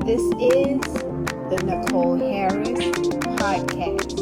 This is the Nicole Harris Podcast.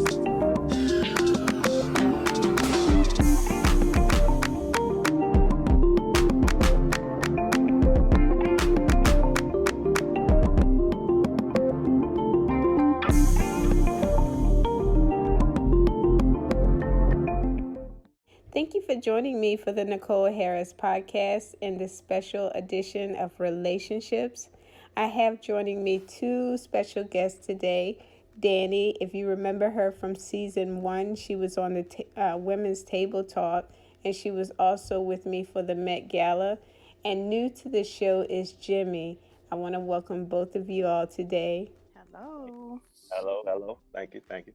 Thank you for joining me for the Nicole Harris Podcast in this special edition of Relationships. I have joining me two special guests today. Dani, if you remember her from season 1, she was on the Women's Table Talk, and she was also with me for the Met Gala. And new to the show is Jimmie. I want to welcome both of you all today. Hello. Hello. Thank you. Thank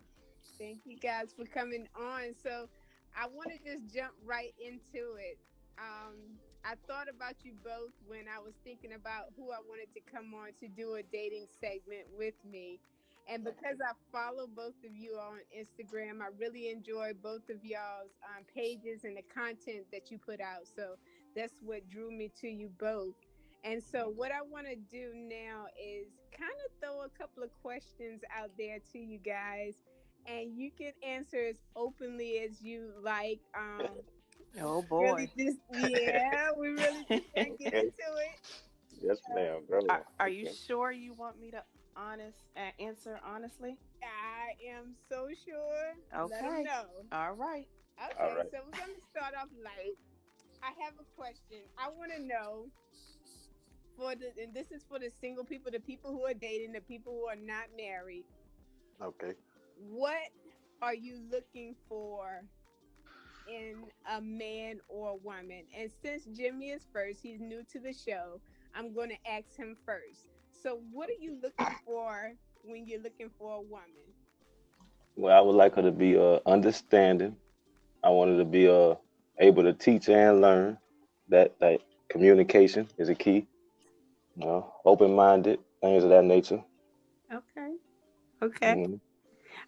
you guys for coming on. So I want to just jump right into it. I thought about you both when I was thinking about who I wanted to come on to do a dating segment with me. And because I follow both of you on Instagram, I really enjoy both of y'all's pages and the content that you put out. So that's what drew me to you both. And so what I want to do now is kind of throw a couple of questions out there to you guys, and you can answer as openly as you like. Oh boy. We really just can't get into it. Yes, ma'am. Are you sure you want me to answer honestly? I am so sure. Okay. Let 'em know. All right. Okay, All right. so we're going to start off light. I have a question. I want to know, and this is for the single people, the people who are dating, the people who are not married. Okay. What are you looking for in a man or a woman? And since Jimmie is first, he's new to the show, I'm going to ask him first. So what are you looking for when you're looking for a woman? Well, I would like her to be understanding. I want her to be able to teach and learn. That communication is a key. Open-minded, things of that nature. Okay. Mm-hmm.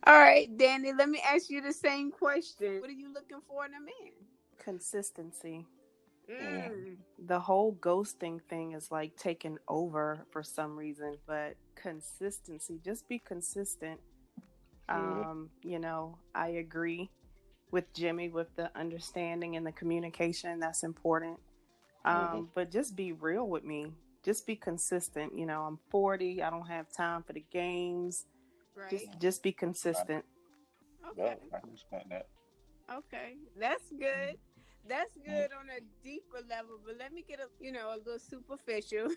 All right, Dani, let me ask you the same question. What are you looking for in a man? Consistency. Mm. The whole ghosting thing is like taking over for some reason, but consistency, just be consistent. I agree with Jimmie with the understanding and the communication. That's important. But just be real with me. Just be consistent. I'm 40. I don't have time for the games. Right. Just be consistent. Okay. Yeah, I can respect that. Okay. That's good. That's good on a deeper level, but let me get a little superficial.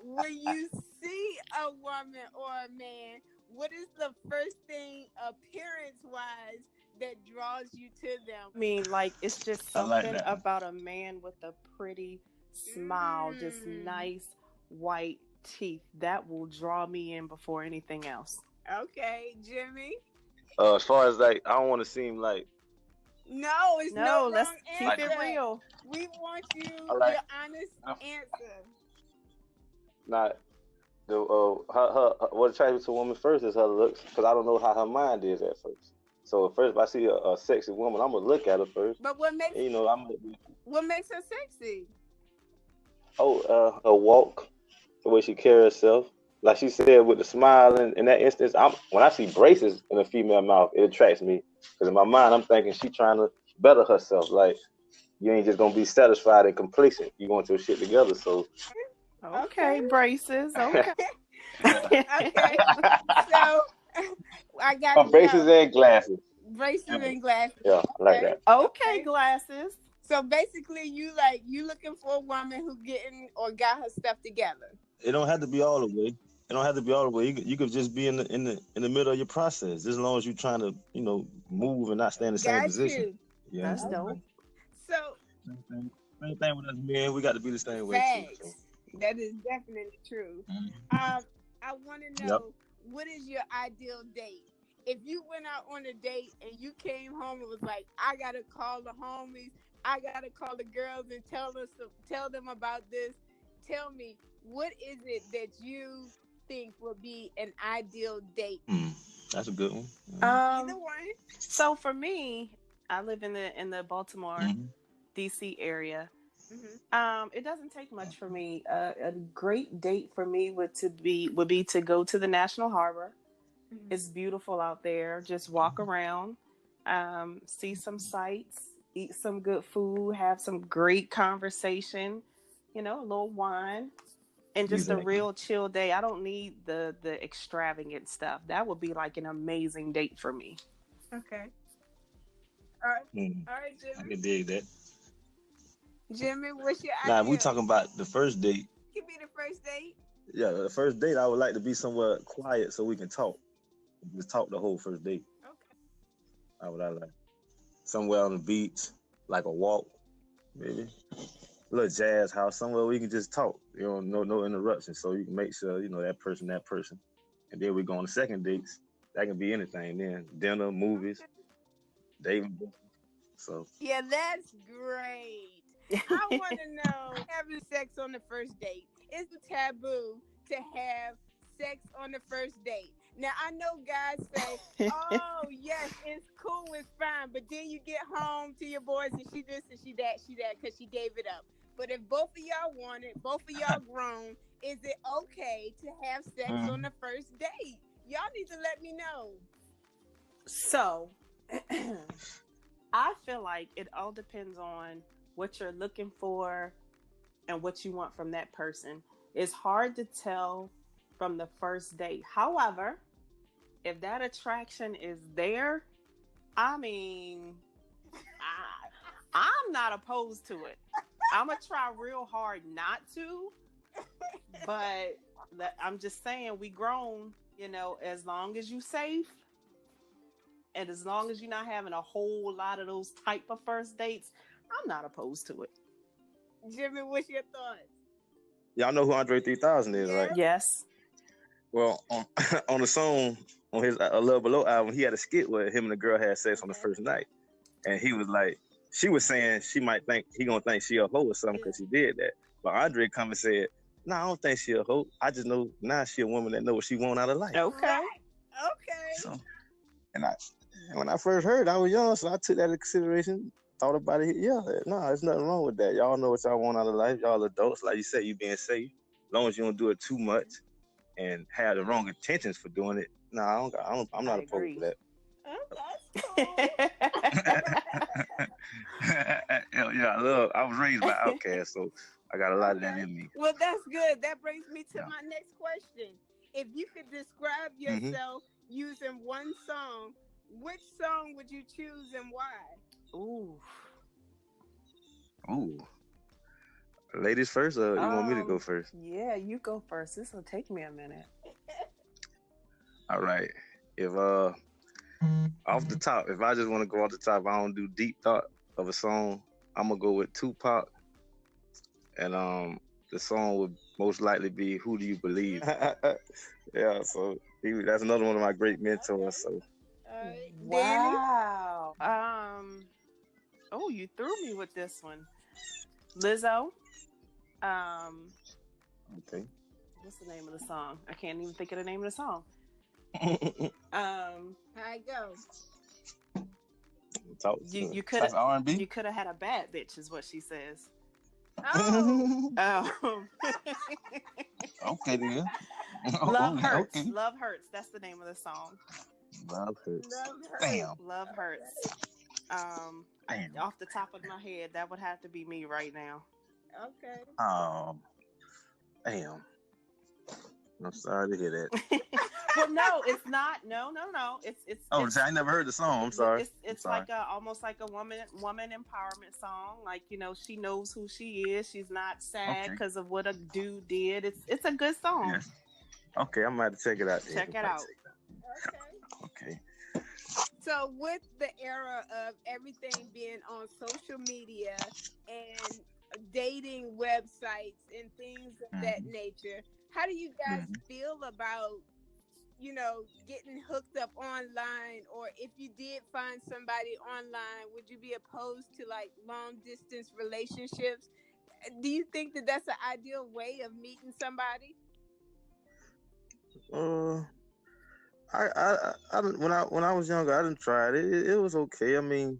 When you see a woman or a man, what is the first thing appearance-wise that draws you to them? I mean, like, it's just something about a man with a pretty smile, just nice white teeth. That will draw me in before anything else. Okay, Jimmie? As far as I don't want to seem like... No, it's no let's wrong keep answer. it real. We want you your honest answer. Not the her what attracts me to a woman first is her looks, because I don't know how her mind is at first. So at first, if I see a sexy woman, I'm gonna look at her first. But what makes what makes her sexy? Her walk, the way she carries herself. Like she said, with the smile, in that instance, when I see braces in a female mouth, it attracts me. Because in my mind, I'm thinking she trying to better herself. Like, you ain't just going to be satisfied and complacent. You want your shit together, so. Okay, braces. Okay. Okay. So, I got braces and glasses. Braces and glasses. Yeah, I like that. Okay, glasses. So basically, you looking for a woman who got her stuff together. It don't have to be all the way. It don't have to be all the way. You could just be in the middle of your process, as long as you're trying to, move and not stay in the same position. Yeah, that's dope. So same thing with us men. We got to be the same way too. So. That is definitely true. Mm-hmm. I want to know, what is your ideal date? If you went out on a date and you came home and was like, I gotta call the homies, I gotta call the girls and tell them about this. Tell me, what is it that you think would be an ideal date? That's a good one. Either one. So for me, I live in the Baltimore, DC area, It doesn't take much for me. A great date for me would be to go to the National Harbor. It's beautiful out there. Just walk around, see some sights, eat some good food, have some great conversation, a little wine, and just a Exactly. real chill day. I don't need the extravagant stuff. That would be like an amazing date for me. Okay. All right. Mm. All right, I Jimmy. can dig that. Jimmy, what's your Now, if we idea? talking about the first date, Give me the first date. yeah, the first date, I would like to be somewhere quiet so we can talk. Just talk the whole first date. Okay. I like somewhere on the beach, like a walk, maybe a little jazz house, somewhere we can just talk. No interruptions, so you can make sure that person, and then we go on the second dates. That can be anything. Then dinner, movies, dating. So Yeah, that's great. I want to know, having sex on the first date, is it taboo to have sex on the first date? Now, I know guys say, oh, yes, it's cool, it's fine. But then you get home to your boys and she this and she that, because she gave it up. But if both of y'all want it, both of y'all grown, is it okay to have sex on the first date? Y'all need to let me know. So, I feel like it all depends on what you're looking for and what you want from that person. It's hard to tell from the first date. However, if that attraction is there, I mean, I'm not opposed to it. I'm going to try real hard not to, but I'm just saying, we grown, as long as you safe. And as long as you're not having a whole lot of those type of first dates, I'm not opposed to it. Jimmy, what's your thoughts? y'all know who Andre 3000 is, right? Yes. Well, on the song on his A Love Below album, he had a skit where him and the girl had sex on the first night, and he was like, she was saying she might think he gonna think she a hoe or something because she did that, but Andre come and said, "No, I don't think she a hoe. I just know now she a woman that know what she want out of life." Okay. Right. Okay. So, and when I first heard, I was young, so I took that into consideration. Thought about it. Yeah, no, there's nothing wrong with that. Y'all know what y'all want out of life. Y'all adults, like you said, you being safe. As long as you don't do it too much and have the wrong intentions for doing it. No, I'm not opposed to that. Oh, that's cool. Yeah, I was raised by Outkast, so I got a lot of that in me. Well, that's good. That brings me to my next question. If you could describe yourself using one song, which song would you choose and why? Ooh. Ladies first, or you want me to go first? Yeah, you go first. This will take me a minute. All right. If off the top, if I just want to go off the top, I don't do deep thought of a song. I'm gonna go with Tupac, and the song would most likely be "Who Do You Believe." Yeah, so that's another one of my great mentors. So, wow. Oh, you threw me with this one, Lizzo. Okay. What's the name of the song? I can't even think of the name of the song. I go. You could have R&B. You could have had a bad bitch, is what she says. Oh. Okay, then. Love Hurts. Okay. Love Hurts. That's the name of the song. Love Hurts. Damn. Love Hurts. Off the top of my head, that would have to be me right now. Okay. Damn. I'm sorry to hear that. Well, no, it's not. No. It's. I never heard the song. I'm sorry. It's like almost like a woman empowerment song. Like, she knows who she is. She's not sad because of what a dude did. It's a good song. Yes. Okay, I'm gonna have to check it out. Check it out. Okay. So with the era of everything being on social media and dating websites and things of that nature, how do you guys feel about, getting hooked up online? Or if you did find somebody online, would you be opposed to like long distance relationships? Do you think that that's an ideal way of meeting somebody? I when I was younger, I didn't try it. It was okay. I mean,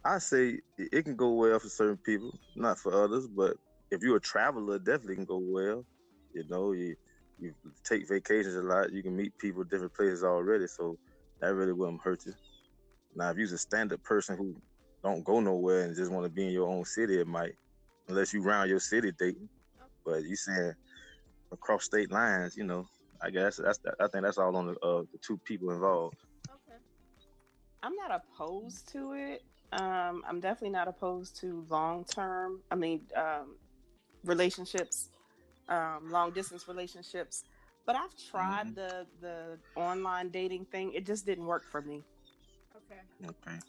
I say it can go well for certain people, not for others. But if you're a traveler, it definitely can go well. You know, you take vacations a lot. You can meet people at different places already, so that really wouldn't hurt you. Now, if you're a standard person who don't go nowhere and just want to be in your own city, it might, unless you round your city dating. But you saying across state lines, you know, I guess I think that's all on the two people involved. Okay. I'm not opposed to it. I'm definitely not opposed to long-term. Relationships, long-distance relationships. But I've tried the online dating thing. It just didn't work for me. Okay. Okay,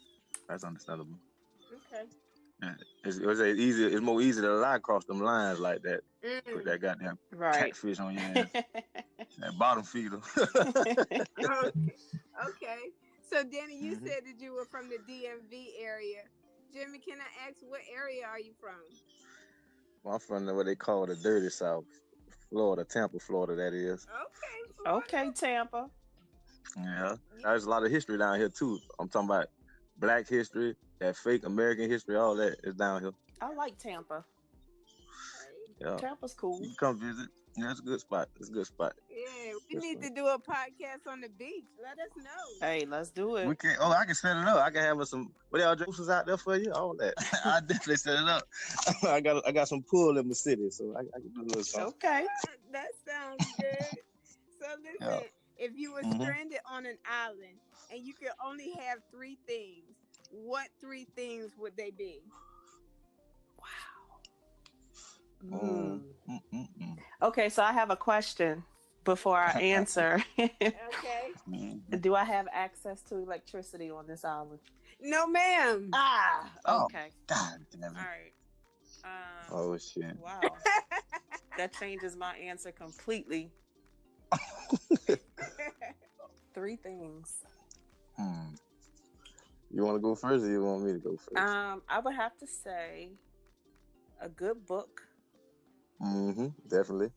that's understandable. Okay. Yeah. It's more easy to lie across them lines like that. Put that goddamn catfish on your ass. That bottom feeder. Okay. So, Dani, you said that you were from the DMV area. Jimmie, can I ask what area are you from? Well, I'm from what they call the dirty South, Florida, Tampa, Florida. That is. Okay. Florida. Okay, Tampa. Yeah, there's a lot of history down here too. I'm talking about Black history, that fake American history, all that is down here. I like Tampa. Yeah, Tampa's cool. You can come visit. Yeah, it's a good spot. Yeah, we need to do a podcast on the beach. Let us know. Hey, let's do it. We can. Oh, I can set it up. I can have some. What y'all juices out there for you? All that. I definitely set it up. I got some pool in the city, so I can do a little something. Okay, that sounds good. So listen, if you were stranded on an island and you could only have 3 things, what 3 things would they be? Wow. Okay, so I have a question before I answer. Okay. Do I have access to electricity on this island? No, ma'am. Okay. God damn it. All right. Oh shit. Wow. That changes my answer completely. 3 things. You want to go first, or you want me to go first? I would have to say a good book. Definitely.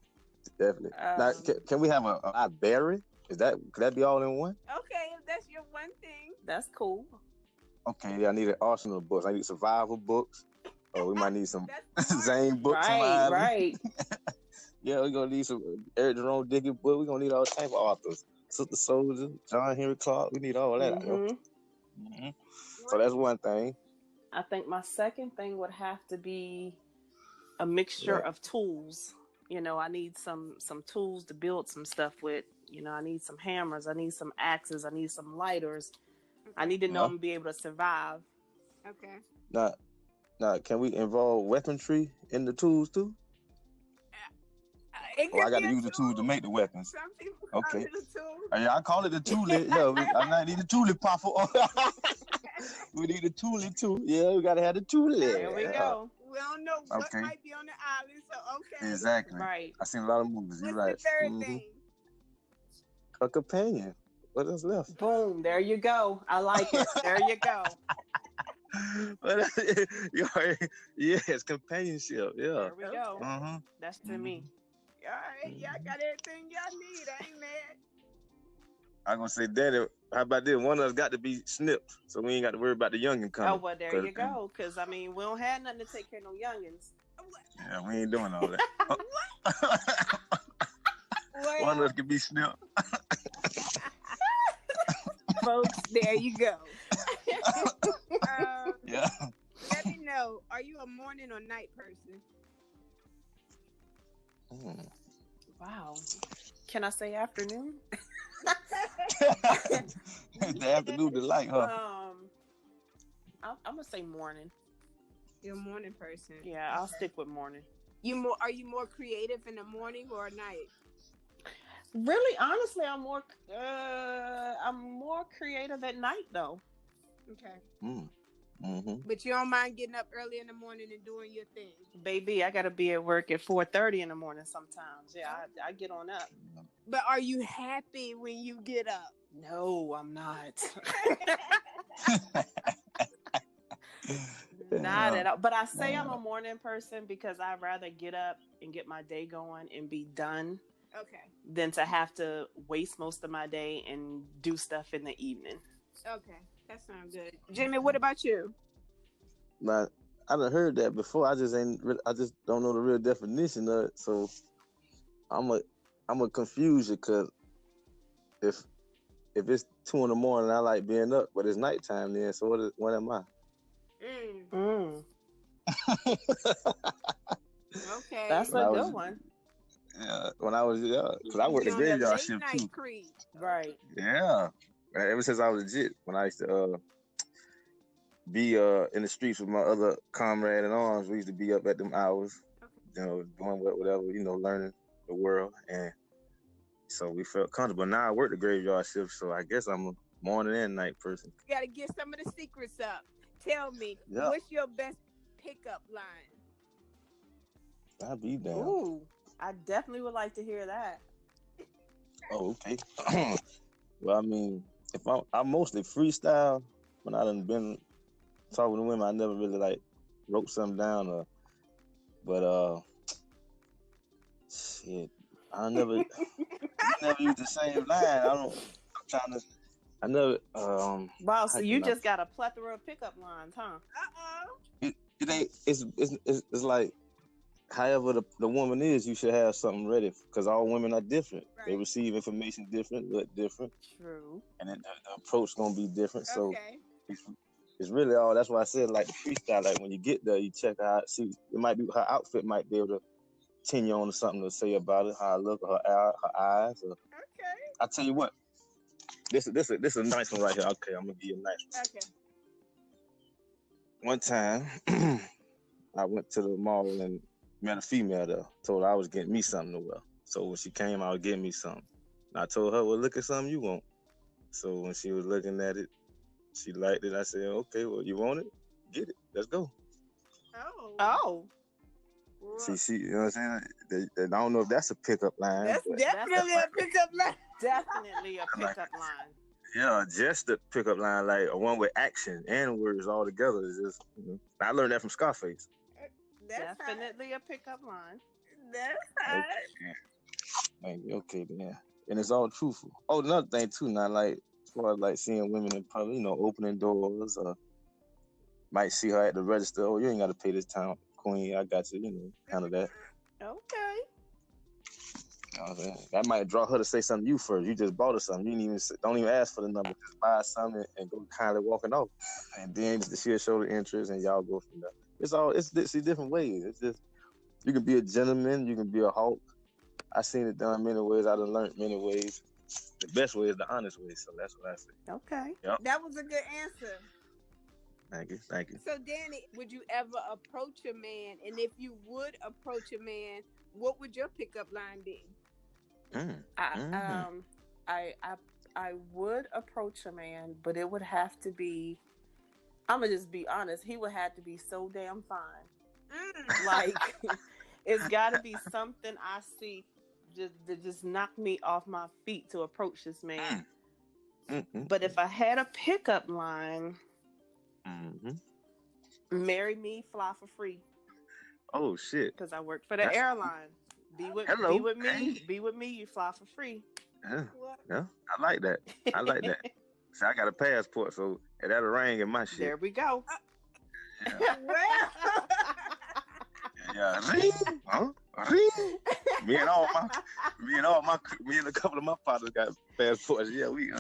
Now, can we have a library? Could that be all in one? Okay, if that's your one thing. That's cool. Okay, I need an arsenal of books. I need survival books. Or we might need some Zane books. Right. Yeah, we're gonna need some Eric Jerome Dickens books. We're gonna need all type of authors. Sister Soldier, John Henry Clark. We need all that. So that's one thing. I think my second thing would have to be a mixture of tools. You know, I need some tools to build some stuff with. You know, I need some hammers. I need some axes. I need some lighters. Okay. I need to know I'm gonna be able to survive. Okay. Now, can we involve weaponry in the tools too? Or I got to use the tools to make the weapons. Some people call it a tool. Yeah, I call it the toolie. Yeah, I need the toolie pop. We need the toolie too. Yeah, we got to have the toolie. There we go. We don't know what might be on the island, so okay. Exactly. Right. I seen a lot of movies. You're right. What's the third thing? A companion. What else left? Boom. There you go. I like it. There you go. Yes, companionship. Yeah. There we go. That's to me. All right. Y'all got everything y'all need. I ain't mad. I'm going to say, Daddy, how about this? One of us got to be snipped, so we ain't got to worry about the youngin' coming. Oh, well, there you go. Because, I mean, we don't have nothing to take care of no youngins. Yeah, we ain't doing all that. One of us can be snipped. Folks, there you go. Let me know, are you a morning or night person? Wow. Can I say afternoon? The afternoon delight, huh? I'm gonna say morning. You're a morning person. Yeah, I'll stick with morning. Are you more creative in the morning or at night? Really, honestly, I'm more creative at night though. Okay. But you don't mind getting up early in the morning and doing your thing? Baby, I gotta be at work at 4:30 in the morning sometimes. Yeah, I get on up. But are you happy when you get up? No, I'm not. Not at all. But I say I'm a morning person because I'd rather get up and get my day going and be done. Okay. Than to have to waste most of my day and do stuff in the evening. Okay. That sounds good. Jimmie, what about you? Now, I done heard that before. I just don't know the real definition of it. So I'm a confuse you because if it's 2 a.m, I like being up, but it's nighttime then. So what am I? Okay, that's a good one. Yeah, when I was because I worked the graveyard shift too. Creed. Right. Yeah, ever since I was legit, when I used to be in the streets with my other comrade in arms, we used to be up at them hours, doing whatever, learning the world, and so we felt comfortable. Now I work the graveyard shift, so I guess I'm a morning and night person. You gotta get some of the secrets up. Tell me, what's your best pickup line? I'll be down. Ooh, I definitely would like to hear that. Oh, okay. Well, I mean, if I mostly freestyle, when I done been talking to women, I never really wrote something down, but shit, I never used the same line. I never. Wow, so you just got a plethora of pickup lines, huh? It ain't. It's like, however the woman is, you should have something ready because all women are different. Right. They receive information different, look different. True. And then the approach gonna be different. So it's really all. That's why I said the freestyle. Like when you get there, you check out. See, it might be her outfit might be able to tend you on to something to say about it. How I look, her eyes. I tell you what. This is a nice one right here. Okay, I'm gonna give you a nice one. Okay. One time, I went to the mall and met a female there. Told her I was getting me something to wear. So when she came, I was getting me something. And I told her, well, look at something you want. So when she was looking at it, she liked it. I said, okay, well, you want it? Get it. Let's go. Oh. See, you know what I'm saying? I don't know if that's a pickup line. That's definitely a pickup line. Definitely a pickup line. Yeah, just the pickup line, like a one with action and words all together. Is just, I learned that from Scarface. Definitely a pickup line. That's hot. Okay, then. And it's all truthful. Oh, another thing too, now, as far as seeing women in public, opening doors, might see her at the register. Oh, you ain't got to pay this time, Queen. I got you, handle that. Okay. That might draw her to say something to you first. You just bought her something. You don't even ask for the number. Just buy something and go kindly walking off. And then she'll show the interest and y'all go from there. It's different ways. It's just, you can be a gentleman. You can be a hawk. I seen it done many ways. I done learned many ways. The best way is the honest way. So that's what I say. Okay. Yep. That was a good answer. Thank you. So, Dani, would you ever approach a man? And if you would approach a man, what would your pickup line be? I would approach a man, but it would have to be, I'm gonna just be honest, he would have to be so damn fine. It's gotta be something I see just knock me off my feet to approach this man. But if I had a pickup line, marry me, fly for free. Oh shit! Because I work for the airline. Be with me. You fly for free. Yeah, I like that. See, I got a passport, so that'll ring in my shit. There we go. Yeah. Ring, huh? Ring. Me and a couple of my partners got passports. Yeah, I'm trying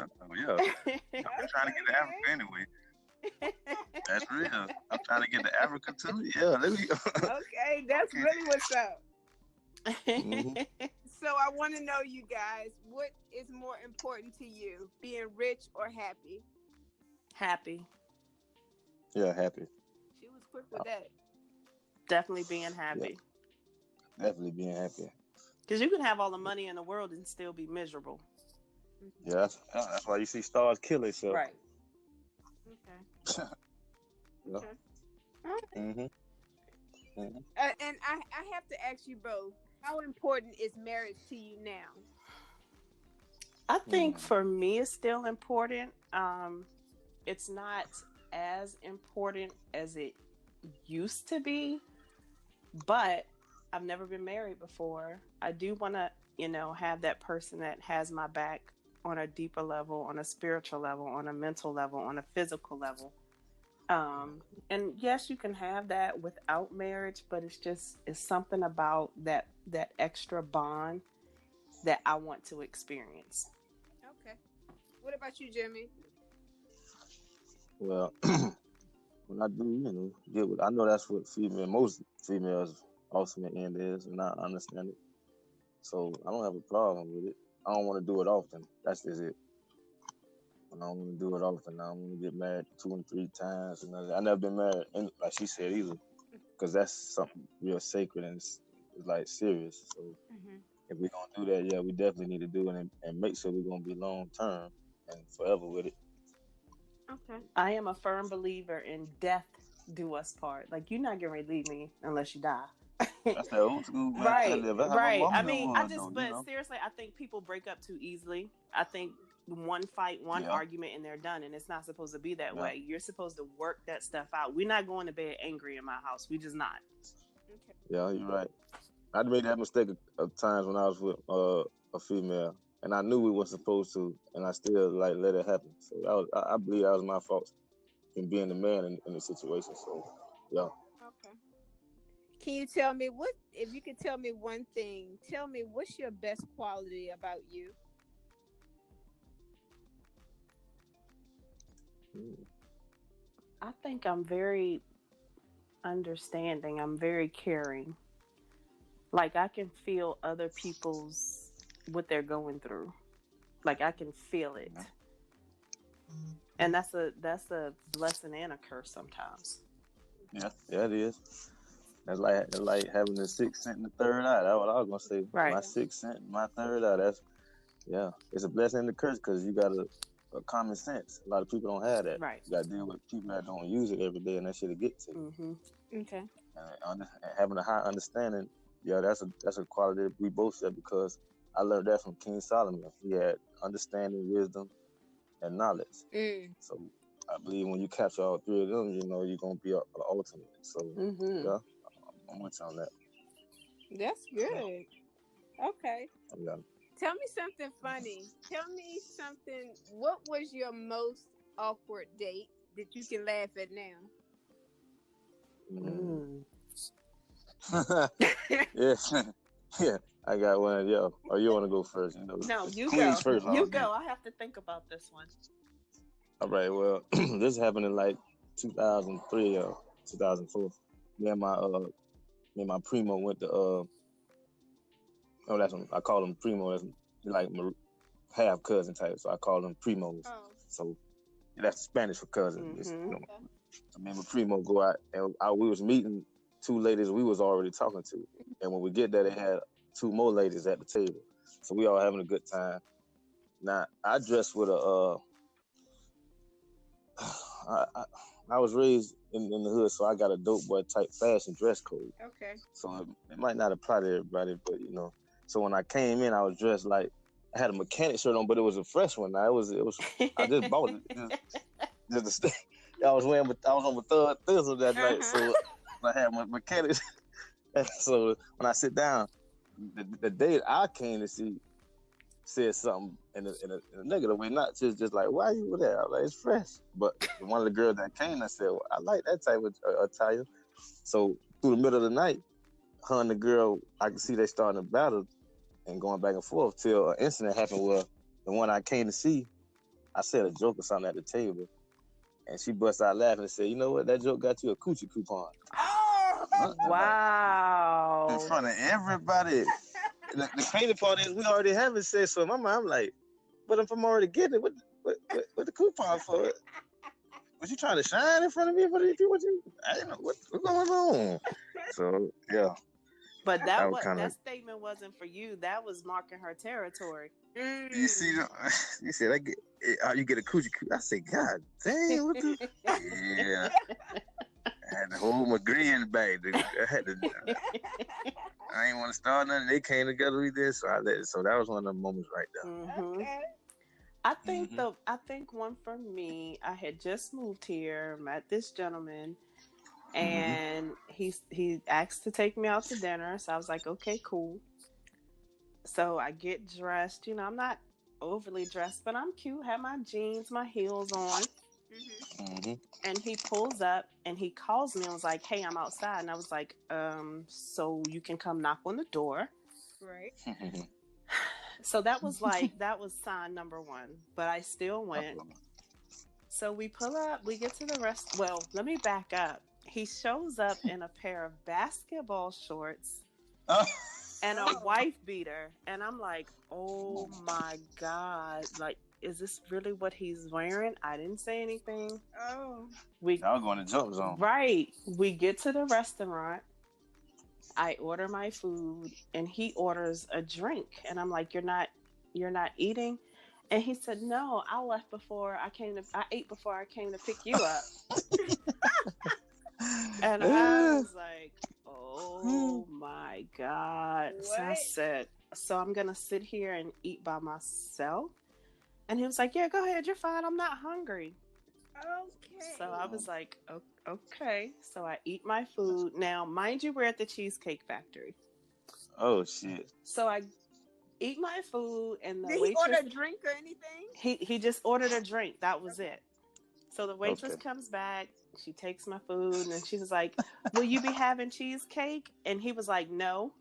to get to Africa anyway. That's real. I'm trying to get to Africa too. Yeah, let me. Okay, that's really what's up. So I want to know, you guys, what is more important to you, being rich or happy? Happy. Yeah, happy. She was quick with that. Definitely being happy. Yeah. Definitely being happy. Because you can have all the money in the world and still be miserable. Yeah, that's why you see stars kill themselves. Right. Okay. Okay. And I have to ask you both, how important is marriage to you now? I think for me it's still important. It's not as important as it used to be, but I've never been married before. I do want to, have that person that has my back on a deeper level, on a spiritual level, on a mental level, on a physical level. And yes, you can have that without marriage, but it's something about that extra bond that I want to experience. Okay. What about you, Jimmie? Well, when I do, get with, I know that's what most females' ultimate end is, and I understand it. So I don't have a problem with it. I don't want to do it often. That's just it. I don't want to do it often. I don't want to get married 2 and 3 times. And I never been married, like she said, either, because that's something real sacred and it's like serious. So if we're gonna do that, yeah, we definitely need to do it and make sure we're gonna be long term and forever with it. Okay. I am a firm believer in death do us part. Like, you're not gonna leave me unless you die. That's that old school right. Right. I mean, seriously, I think people break up too easily. I think one fight, one argument, and they're done. And it's not supposed to be that way. You're supposed to work that stuff out. We're not going to bed angry in my house. We just not. Okay. Yeah, you're right. I made that mistake of times when I was with a female, and I knew we weren't supposed to, and I still let it happen. So I believe that was my fault in being the man in the situation. So yeah. Okay. Can you tell me if you could tell me one thing? Tell me what's your best quality about you? I think I'm very understanding. I'm very caring. Like, I can feel other people's what they're going through. Like, I can feel it. And that's a blessing and a curse sometimes. Yeah, it is. That's like having the sixth sense and the third eye. That's what I was gonna say. Right. My sixth sense, my third eye. It's a blessing and a curse because you got a common sense. A lot of people don't have that. Right. You got to deal with people that don't use it every day, and that shit to get to. Mm-hmm. Okay. And having a high understanding, that's a quality that we both said because I learned that from King Solomon. He had understanding, wisdom, and knowledge. So I believe when you capture all three of them, you're gonna be an ultimate. So yeah, I'm with you on that. That's good. Okay. Yeah. Tell me something funny. Tell me something. What was your most awkward date that you can laugh at now? Yeah, I got one. Yo, or you want to go first? No, you go. First, you go. I have to think about this one. All right. Well, this happened in like 2003 or 2004. Me and my primo went to that's when I call them primo. That's like my half cousin type. So I call them primos. Oh. So that's Spanish for cousin. So me and my primo go out, and we was meeting 2 ladies we was already talking to. And when we get there, they had 2 more ladies at the table. So we all having a good time. Now I dressed with I was raised in the hood, so I got a dope boy type fashion dress code. Okay. So it might not apply to everybody, but So when I came in, I was dressed like I had a mechanic shirt on, but it was a fresh one. Now it was I just bought it. I was on my third thistle that night, so I had my mechanic. So when I sit down, the date I came to see said something in a negative way, not just like, why you with that? I was like, it's fresh. But one of the girls that came, I said, well, I like that type of attire. So through the middle of the night, her and the girl, I could see they starting a battle and going back and forth till an incident happened where the one I came to see, I said a joke or something at the table. And she bust out laughing and said, you know what, that joke got you a coochie coupon. Oh, wow. In front of everybody. The crazy part is we already having sex, so in my mind, I'm like, but if I'm already getting it, what the coupon for it? Was you trying to shine in front of me? What you? I didn't know what's going on. So yeah. But that statement wasn't for you. That was marking her territory. You see, you said you get a coochie. I said, God damn, what the? Yeah. I had to hold my grin back. I ain't want to start nothing. They came together with this, so so that was one of the moments right there. Mm-hmm. Okay. I think one for me. I had just moved here, met this gentleman, and he asked to take me out to dinner. So I was like, okay, cool. So I get dressed. I'm not overly dressed, but I'm cute. Have my jeans, my heels on. And he pulls up and he calls me and was like, "Hey, I'm outside." And I was like, so you can come knock on the door. Right. So that was sign number one, but I still went. So we pull up, we get to the rest. Well, let me back up. He shows up in a pair of basketball shorts and a wife beater. And I'm like, oh my God. Like, is this really what he's wearing? I didn't say anything. Oh. Y'all going to jump zone. Right. We get to the restaurant. I order my food and he orders a drink. And I'm like, you're not eating? And he said, "No, I ate before I came to pick you up." And I was like, oh my God. What? So I said, so I'm going to sit here and eat by myself? And he was like, "Yeah, go ahead. You're fine. I'm not hungry." Okay. So I was like, okay. So I eat my food. Now, mind you, we're at the Cheesecake Factory. Oh, shit. So I eat my food and the Did waitress... he order a drink or anything? He just ordered a drink. That was it. So the waitress comes back. She takes my food and she was like, "Will you be having cheesecake?" And he was like, "No."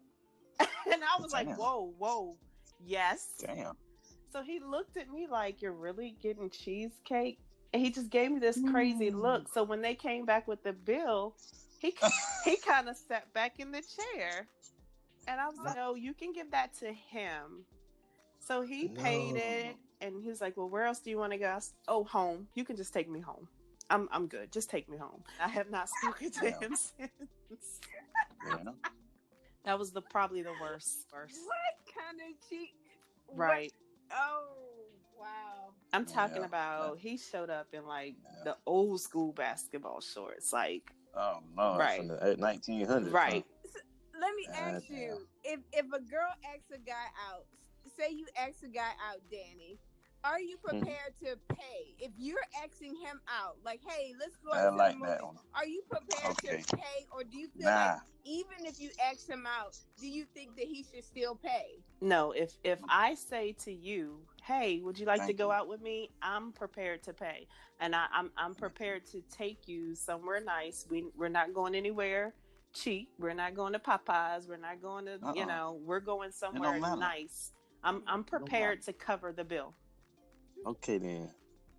And I was like, whoa, yes. Damn. So he looked at me like, "You're really getting cheesecake?" And he just gave me this crazy look. So when they came back with the bill, he kind of sat back in the chair. And I was like, "No, you can give that to him." So he paid it. And he was like, "Well, where else do you want to go?" I said, "Oh, home. You can just take me home. I'm good. Just take me home." I have not spoken to him since. Yeah. That was probably the worst. What kind of cheat? Right. What? Oh, wow. I'm talking about he showed up in like the old school basketball shorts. Like, oh, no. Right. From the 1900s. Right. Huh? So, let me ask you, if a girl asks a guy out, say you ask a guy out, Dani, are you prepared to pay? If you're asking him out, like, "Hey, let's go out to the movie," are you prepared to pay, or do you feel like even if you ask him out, do you think that he should still pay? No, if I say to you, "Hey, would you like to go out with me?" I'm prepared to pay, and I'm prepared to take you somewhere nice. We're not going anywhere cheap. We're not going to Popeyes. We're not going to we're going somewhere nice. I'm prepared to cover the bill. Okay, then.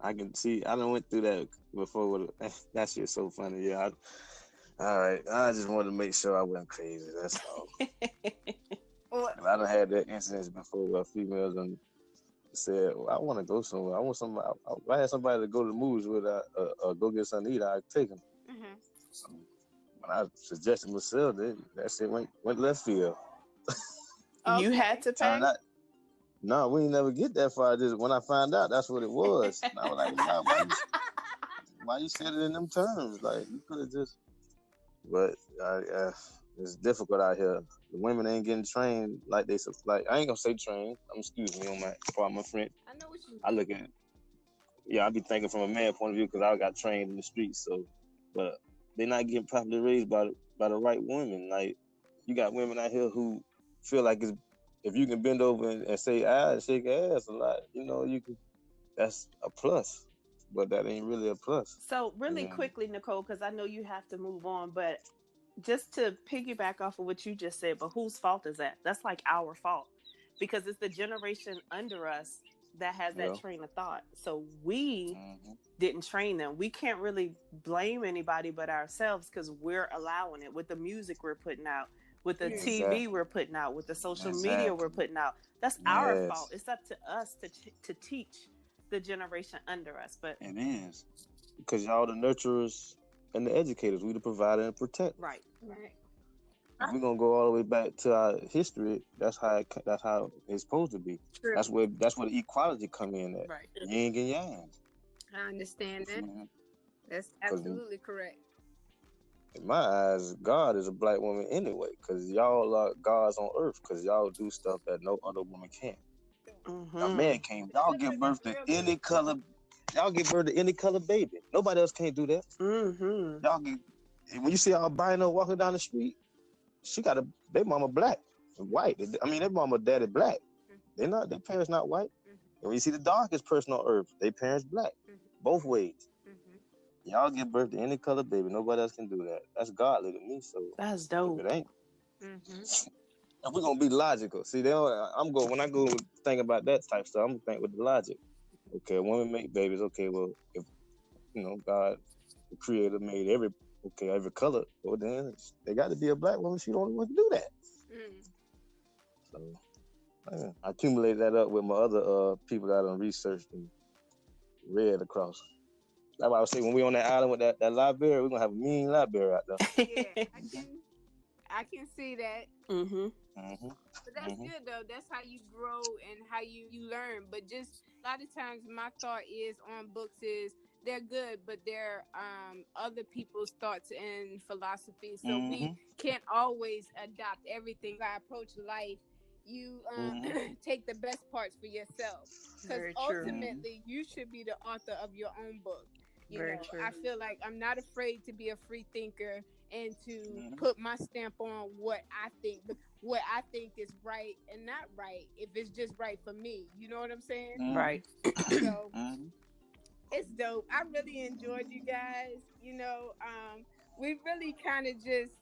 I can see. I done went through that before. That shit's so funny. Yeah. All right. I just wanted to make sure I wasn't crazy. That's all. I done had that incident before where females done said, "Well, I want to go somewhere. I want somebody. If I had somebody to go to the movies with, go get something to eat, I'd take them." When I suggested myself, that shit went left field. You had to pay? No, we ain't never get that far. Just when I found out, that's what it was. And I was like, "Wow, why you said it in them terms? Like, you could have just..." But it's difficult out here. The women ain't getting trained like they like. I ain't gonna say trained. Excuse me on my part, my friend. I know what you mean. I look at it. Yeah, I be thinking from a man point of view because I got trained in the streets. So, but they're not getting properly raised by the right women. Like, you got women out here who feel like if you can bend over and say and shake ass a lot, you can. That's a plus, but that ain't really a plus. So really quickly, Nicole, because I know you have to move on, but just to piggyback off of what you just said, but whose fault is that? That's like our fault, because it's the generation under us that has that train of thought. So we didn't train them. We can't really blame anybody but ourselves because we're allowing it with the music we're putting out, with the TV we're putting out, with the social media we're putting out. That's our fault. It's up to us to teach the generation under us. But it is, because y'all the nurturers and the educators. We the provider and protect. Right. If we're gonna go all the way back to our history, that's how it's supposed to be. True. That's where the equality come in at. Right. Yin and yang. I understand that. That's absolutely correct. In my eyes, God is a black woman anyway, because y'all are gods on earth, because y'all do stuff that no other woman can. A man can't. Y'all give birth to any color. Y'all give birth to any color baby. Nobody else can't do that. Y'all get, when you see albino walking down the street, she got their mama black and white. I mean, their mama daddy black. Their parents not white. And when you see the darkest person on earth, their parents black. Both ways. Y'all give birth to any color baby. Nobody else can do that. That's godly to me. So That's if dope. it ain't, Mm-hmm. if we're gonna be logical. See, when I go think about that type stuff, I'm gonna think with the logic. Okay, a woman make babies. Okay, well, if God, the Creator, made every color, well then they got to be a black woman. She the only one to do that. Mm. So I accumulated that up with my other people that I done researched and read across. That's why I was saying when we on that island with that library, we're gonna have a mean library out there. Yeah, I can see that. Mhm. But that's good though. That's how you grow and how you learn. But just a lot of times my thought is on books is they're good, but they're other people's thoughts and philosophy. So we can't always adopt everything. I approach life. You take the best parts for yourself. Because Very true. ultimately you should be the author of your own book. Very true. I feel like I'm not afraid to be a free thinker and to put my stamp on what I think is right and not right, if it's just right for me. You know what I'm saying? Right. So it's dope. I really enjoyed you guys. We really kind of just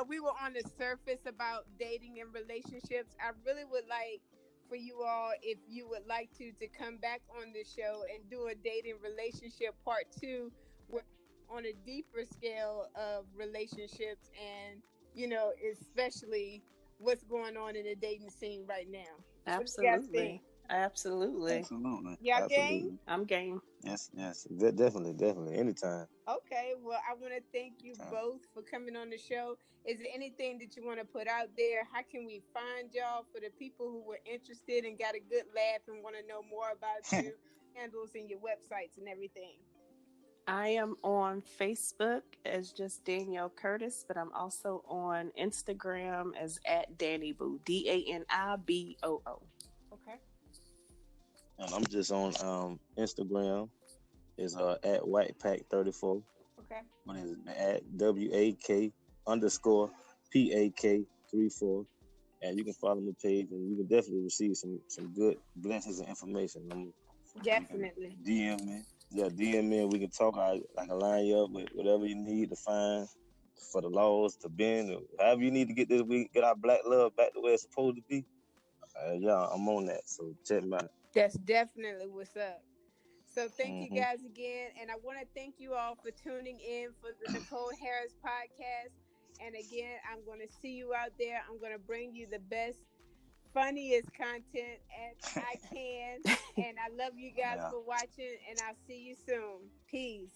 we were on the surface about dating and relationships. I really would like for you all, if you would like to come back on the show and do a dating relationship part 2 on a deeper scale of relationships and especially what's going on in the dating scene right now. What do you guys think? Absolutely. Y'all game? I'm game. Yes, definitely, anytime. Okay, well, I want to thank you both for coming on the show. Is there anything that you want to put out there? How can we find y'all for the people who were interested and got a good laugh and want to know more about you, handles and your websites and everything? I am on Facebook as just Danielle Curtis, but I'm also on Instagram as @DaniBoo, DANIBOO. Okay. And I'm just on Instagram is at WhitePack34. Okay. What is it? At WAK_PAK34. And you can follow my page and you can definitely receive some good blessings and information. Definitely. DM me. Yeah, DM me and we can talk. I can line you up with whatever you need to find for the laws to bend. Or however you need to get our black love back to where it's supposed to be. Yeah, I'm on that. So check me out. That's definitely what's up. So thank you guys again. And I want to thank you all for tuning in for the Nicole Harris podcast. And again, I'm going to see you out there. I'm going to bring you the best, funniest content as I can. And I love you guys for watching. And I'll see you soon. Peace.